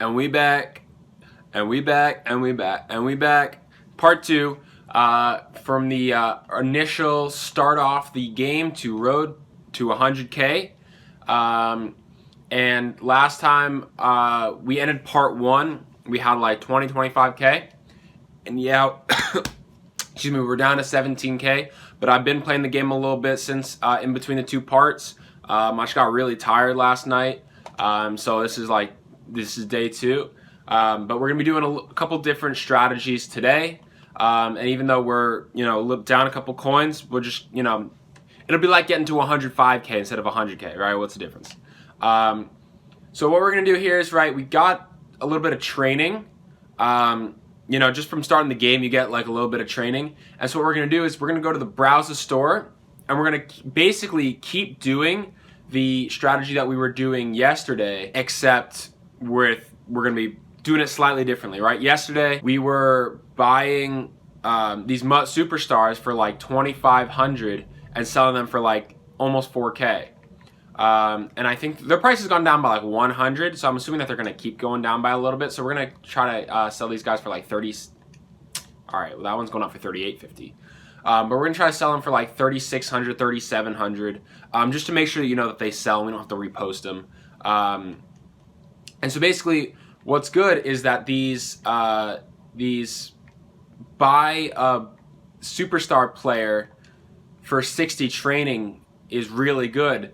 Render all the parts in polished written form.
And we back, and we back, and we back, and we back. Part two, from the initial start off the game to road to 100K. And last time we ended part one, we had like 25K. And yeah, excuse me, we're down to 17K. But I've been playing the game a little bit since in between the two parts. I just got really tired last night. So this is day two. But we're gonna be doing a couple different strategies today. And even though we're down a couple coins, we'll just it'll be like getting to 105K instead of 100K, right? What's the difference? So what we're gonna do here is we got a little bit of training. Just from starting the game, you get like a little bit of training. And so what we're gonna do is we're gonna go to the browser store, and we're gonna basically keep doing the strategy that we were doing yesterday, except we're gonna be doing it slightly differently, right? Yesterday we were buying these MUT superstars for like 2,500 and selling them for like almost 4K. And I think their price has gone down by like 100, so I'm assuming that they're gonna keep going down by a little bit. So we're gonna try to sell these guys for like 30. All right, well that one's going up for 38.50. But we're gonna try to sell them for like 3,600, 3,700, just to make sure that they sell. We don't have to repost them. And so basically, what's good is that these buy a superstar player for 60 training is really good,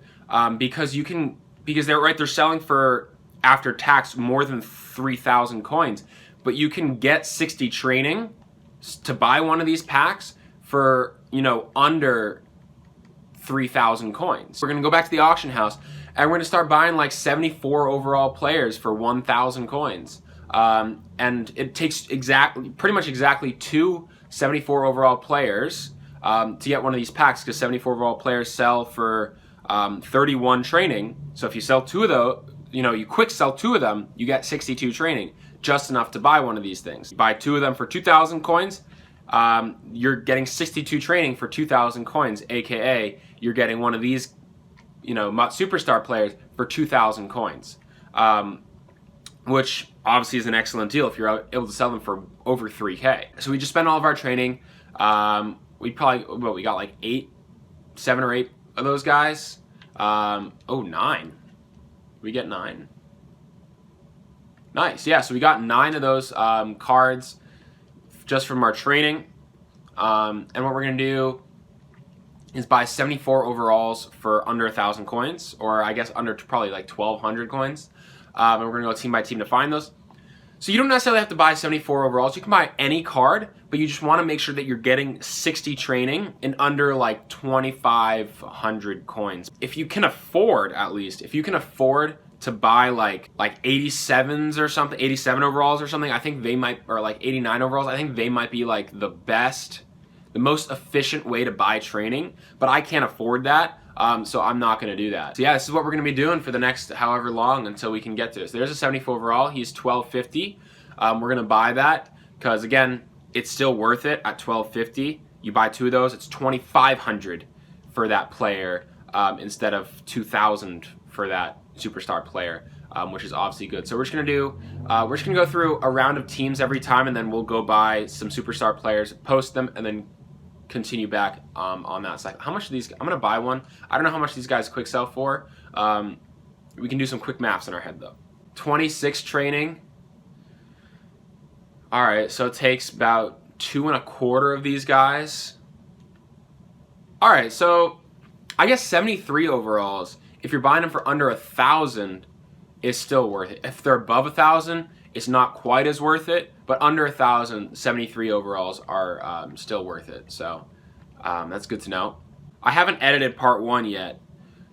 because they're selling for after tax more than 3,000 coins, but you can get 60 training to buy one of these packs for under 3,000 coins. We're gonna go back to the auction house and we're gonna start buying like 74 overall players for 1,000 coins. And it takes pretty much exactly two 74 overall players to get one of these packs, because 74 overall players sell for 31 training. So if you sell two of those, you quick sell two of them, you get 62 training, just enough to buy one of these things. You buy two of them for 2,000 coins, you're getting 62 training for 2,000 coins, aka you're getting one of these MUT superstar players for 2,000 coins, which obviously is an excellent deal if you're able to sell them for over 3K. So we just spent all of our training. We got like 7 or 8 of those guys. 9. We get 9. Nice, yeah, so we got 9 of those cards just from our training. And what we're gonna do is buy 74 overalls for under 1,000 coins, or I guess under probably like 1,200 coins. And we're gonna go team by team to find those. So you don't necessarily have to buy 74 overalls. You can buy any card, but you just want to make sure that you're getting 60 training in under like 2,500 coins. If you can afford, at least, if you can afford to buy like 87s or something, 87 overalls or something, I think they might, or like 89 overalls, I think they might be like the most efficient way to buy training, but I can't afford that. So I'm not going to do that. So yeah, this is what we're going to be doing for the next however long until we can get to this. There's a 74 overall. He's 12.50. We're going to buy that because, again, it's still worth it at 12.50. You buy two of those, it's 2,500 for that player instead of 2,000 for that superstar player, which is obviously good. So we're just going to go through a round of teams every time, and then we'll go buy some superstar players, post them, and then continue back on that side. How much of these? I'm gonna buy one. I don't know how much these guys quick sell for. We can do some quick maths in our head though. 26 training. All right, so it takes about 2.25 of these guys. All right, so I guess 73 overalls, if you're buying them for under 1,000, is still worth it. If they're above 1,000, it's not quite as worth it, but under 1,000, 73 overalls are still worth it. So that's good to know. I haven't edited part 1 yet,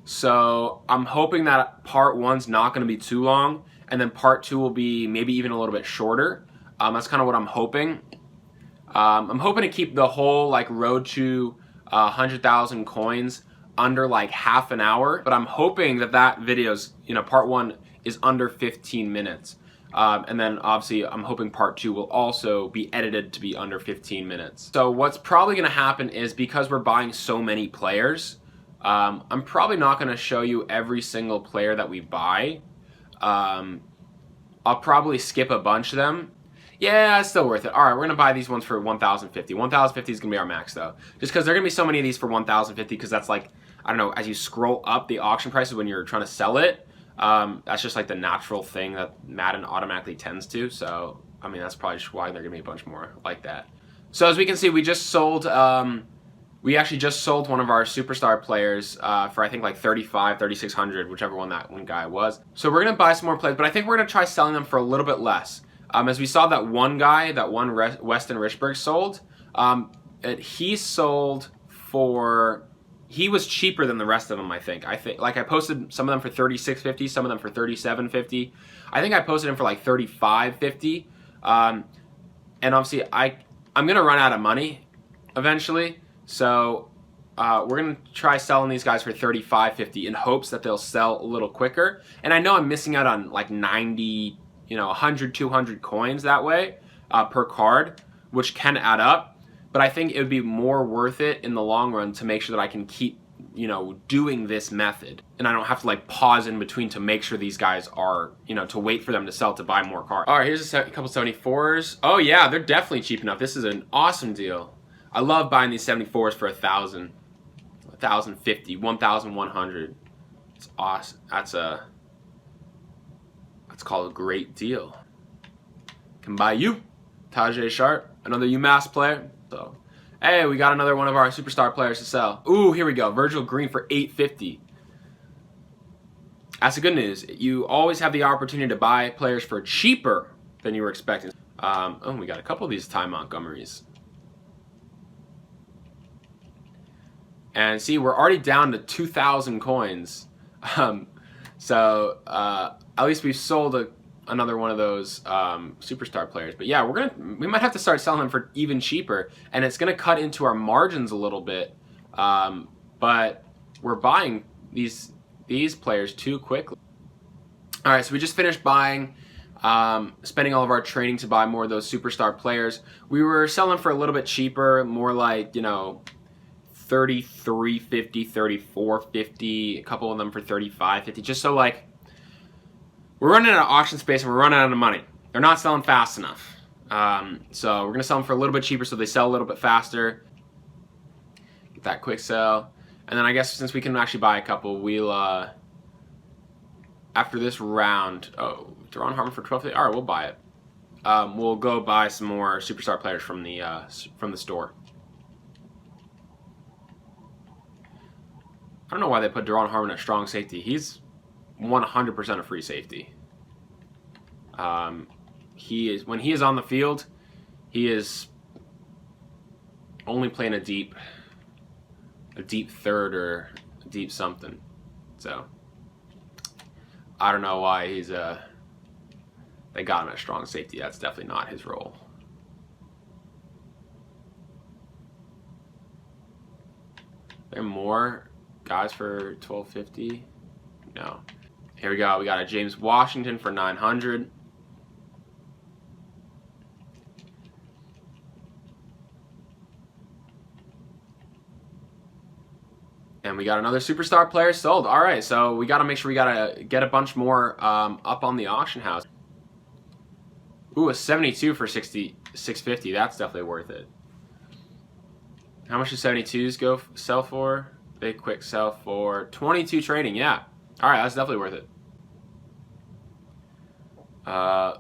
so I'm hoping that part 1's not going to be too long, and then part 2 will be maybe even a little bit shorter. That's kind of what I'm hoping. I'm hoping to keep the whole like road to 100,000 coins under like half an hour, but I'm hoping that video's part 1 is under 15 minutes. And then obviously I'm hoping part 2 will also be edited to be under 15 minutes. So what's probably going to happen is, because we're buying so many players, I'm probably not going to show you every single player that we buy. I'll probably skip a bunch of them. Yeah, it's still worth it. All right, we're going to buy these ones for 1,050. 1,050 is going to be our max, though. Just because there are going to be so many of these for 1,050, because that's like, I don't know, as you scroll up the auction prices when you're trying to sell it, that's just like the natural thing that Madden automatically tends to. So, I mean, that's probably just why there are going to be a bunch more like that. So, as we can see, we just sold... we actually just sold one of our superstar players for I think like 3,600, whichever one that one guy was. So we're going to buy some more players, but I think we're going to try selling them for a little bit less. As we saw that one guy, that one Weston Richburg sold, he sold for, he was cheaper than the rest of them, I think. Like I posted some of them for 36.50, some of them for 37.50. I think I posted them for like 35.50. And obviously I'm going to run out of money eventually. So we're going to try selling these guys for 35.50 in hopes that they'll sell a little quicker. And I know I'm missing out on like 90, 100, 200 coins that way per card, which can add up. But I think it would be more worth it in the long run to make sure that I can keep, doing this method. And I don't have to like pause in between to make sure these guys are, to wait for them to sell to buy more cards. All right, here's a couple 74s. Oh yeah, they're definitely cheap enough. This is an awesome deal. I love buying these 74s for 1,000, 1,050, 1,100. It's awesome. That's called a great deal. Can buy you, Tajay Sharp, another UMass player. So, hey, we got another one of our superstar players to sell. Ooh, here we go. Virgil Green for 850. That's the good news. You always have the opportunity to buy players for cheaper than you were expecting. Oh, we got a couple of these Ty Montgomerys. And see, we're already down to 2,000 coins. So at least we've sold another one of those superstar players. But yeah, we might have to start selling them for even cheaper, and it's gonna cut into our margins a little bit. But we're buying these players too quickly. All right, so we just finished buying, spending all of our training to buy more of those superstar players. We were selling for a little bit cheaper, more like 33.50, 34.50, a couple of them for 35.50, just so like we're running out of auction space and we're running out of money. They're not selling fast enough. So we're gonna sell them for a little bit cheaper so they sell a little bit faster. Get that quick sell. And then I guess since we can actually buy a couple, we'll after this round, Deron Harmon for 12.50. All right, we'll buy it. We'll go buy some more superstar players from the store. I don't know why they put Deron Harmon at strong safety. He's 100% a free safety. When he is on the field, he is only playing a deep third or a deep something. So I don't know why they got him at strong safety. That's definitely not his role. There are more guys for 12.50? No. Here we go. We got a James Washington for 900. And we got another superstar player sold. All right, so we got to make sure we got to get a bunch more up on the auction house. Ooh, a 72 for 650. That's definitely worth it. How much do 72s sell for? Big quick sell for 22 trading. Yeah. All right, that's definitely worth it. Oh,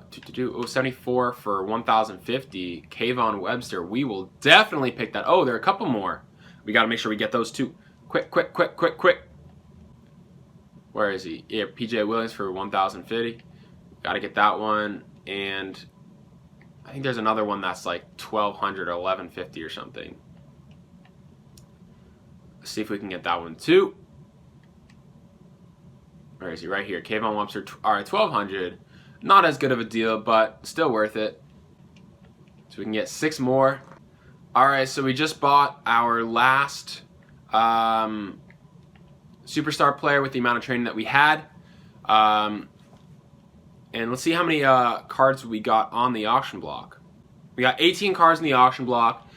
74 for 1,050. Kayvon Webster. We will definitely pick that. Oh, there are a couple more. We got to make sure we get those two. Quick. Where is he? Yeah, PJ Williams for 1,050. Got to get that one. And I think there's another one that's like 1,200 or 1,150 or something. Let's see if we can get that one too. Where is he? Right here. Kayvon Webster. All right, 1,200. Not as good of a deal, but still worth it. So we can get 6 more. All right, so we just bought our last superstar player with the amount of training that we had. And let's see how many cards we got on the auction block. We got 18 cards in the auction block.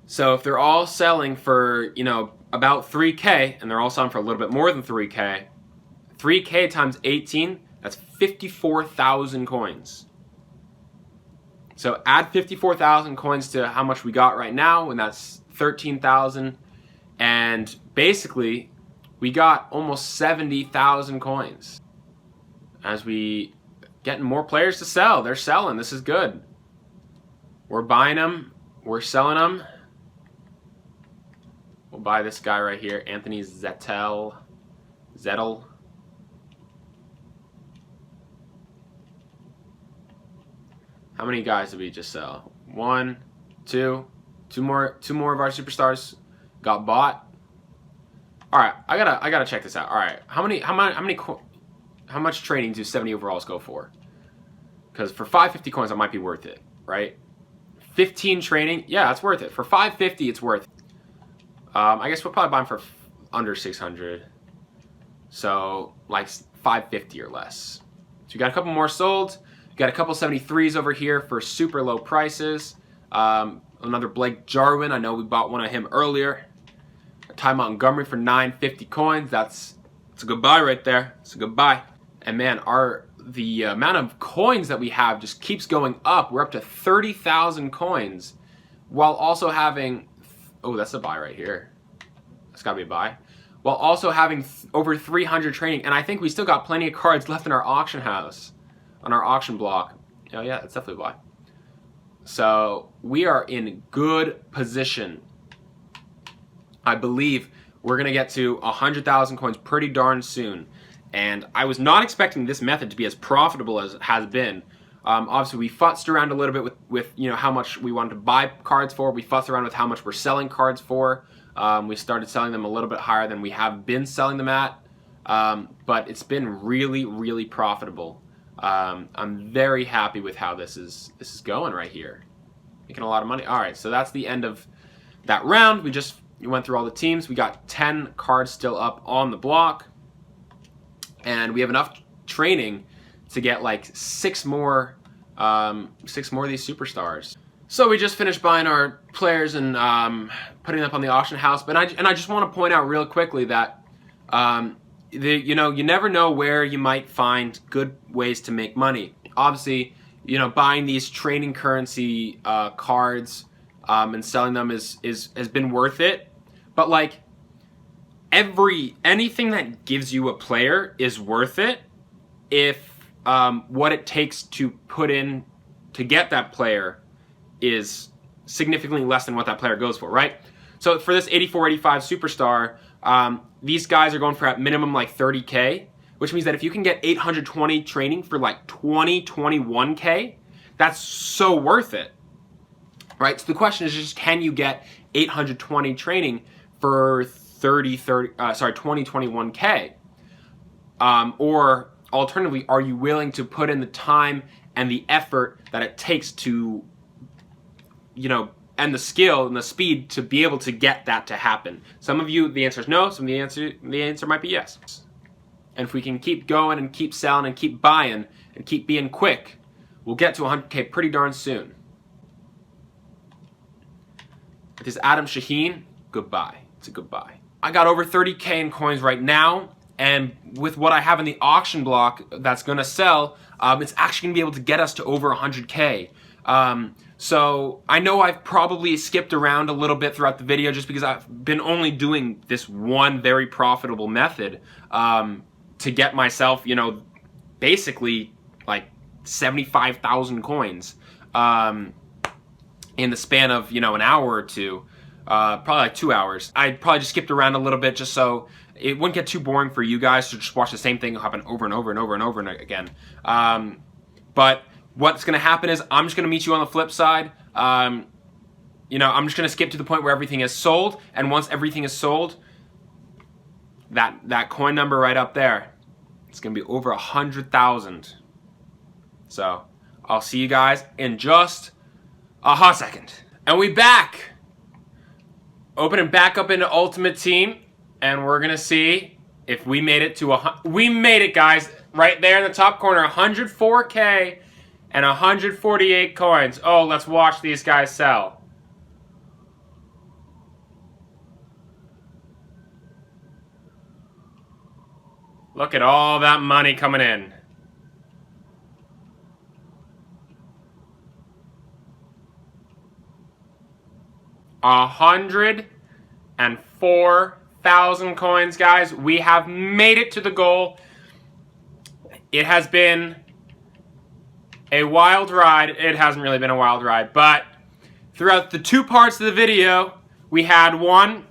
So if they're all selling for, about 3K, and they're all selling for a little bit more than 3K, 3K times 18, That's 54,000 coins. So add 54,000 coins to how much we got right now, and that's 13,000. And basically, we got almost 70,000 coins. As we getting more players to sell. They're selling. This is good. We're buying them. We're selling them. We'll buy this guy right here, Anthony Zettel. How many guys did we just sell? One, two more of our superstars got bought. All right, I gotta check this out. All right, how much training do 70 overalls go for? Because for 550 coins, that might be worth it, right? 15 training, yeah, that's worth it. For 550, it's worth it. I guess we'll probably buy them for under 600. So like 550 or less. So we got a couple more sold. We got a couple 73s over here for super low prices. Another Blake Jarwin. I know we bought one of him earlier. A Ty Montgomery for 950 coins. That's a good buy right there. It's a good buy. And man, the amount of coins that we have just keeps going up. We're up to 30,000 coins, while also having, oh, that's a buy right here. That's gotta be a buy. While also having over 300 training, and I think we still got plenty of cards left in our auction house, on our auction block. Oh yeah, that's definitely a buy. So we are in good position. I believe we're gonna get to 100,000 coins pretty darn soon. And I was not expecting this method to be as profitable as it has been. Obviously, we futzed around a little bit with you know how much we wanted to buy cards for. We futzed around with how much we're selling cards for. We started selling them a little bit higher than we have been selling them at. But it's been really, really profitable. I'm very happy with how this is going right here. Making a lot of money. All right, so that's the end of that round. We went through all the teams. We got 10 cards still up on the block. And we have enough training to get like six more of these superstars. So we just finished buying our players and putting them up on the auction house. But I just want to point out real quickly that you never know where you might find good ways to make money. Obviously, buying these training currency cards and selling them has been worth it. But like anything that gives you a player is worth it if what it takes to put in to get that player is significantly less than what that player goes for, right? So for this 84-85 superstar, these guys are going for at minimum like 30K, which means that if you can get 820 training for like 21K, that's so worth it, right? So the question is just, can you get 820 training for 21K? Or alternatively, are you willing to put in the time and the effort that it takes to, and the skill and the speed to be able to get that to happen? Some of you, the answer is no. Some of the answer might be yes. And if we can keep going and keep selling and keep buying and keep being quick, we'll get to 100K pretty darn soon. This Adam Shaheen, goodbye. It's a goodbye. I got over 30K in coins right now, and with what I have in the auction block that's going to sell, it's actually going to be able to get us to over 100K. So I know I've probably skipped around a little bit throughout the video just because I've been only doing this one very profitable method to get myself, basically like 75,000 coins in the span of, an hour or two. Probably like 2 hours. I probably just skipped around a little bit just so it wouldn't get too boring for you guys to just watch the same thing happen over and over and over and over and again. But what's going to happen is I'm just going to meet you on the flip side. I'm just going to skip to the point where everything is sold, and once everything is sold, that coin number right up there, it's going to be over 100,000. So I'll see you guys in just a hot second. And we back. Opening back up into Ultimate Team, and we're gonna see if we made it to we made it, guys, right there in the top corner, 104K and 148 coins. Oh, let's watch these guys sell. Look at all that money coming in. 104,000 coins, guys. We have made it to the goal. It has been a wild ride. It hasn't really been a wild ride, but throughout the 2 parts of the video, we had a lot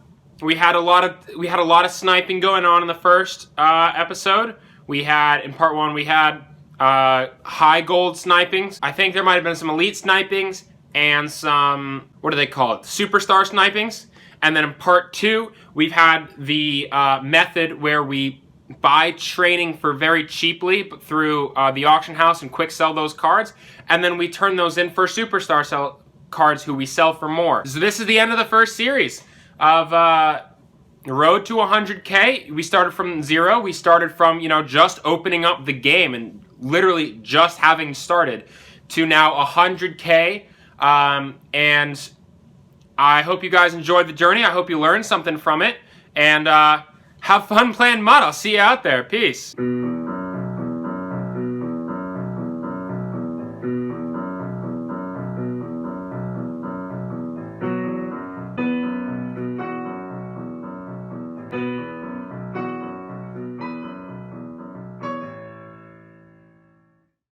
of sniping going on in the first episode. In part 1, we had high gold snipings. I think there might have been some elite snipings and some, what do they call it, superstar snipings. And then in part 2, we've had the method where we buy training for very cheaply through the auction house and quick sell those cards, and then we turn those in for superstar cards who we sell for more. So this is the end of the first series of Road to 100K. We started from 0. We started from, just opening up the game and literally just having started to now 100K. And I hope you guys enjoyed the journey. I hope you learned something from it. And have fun playing MUT. I'll see you out there. Peace.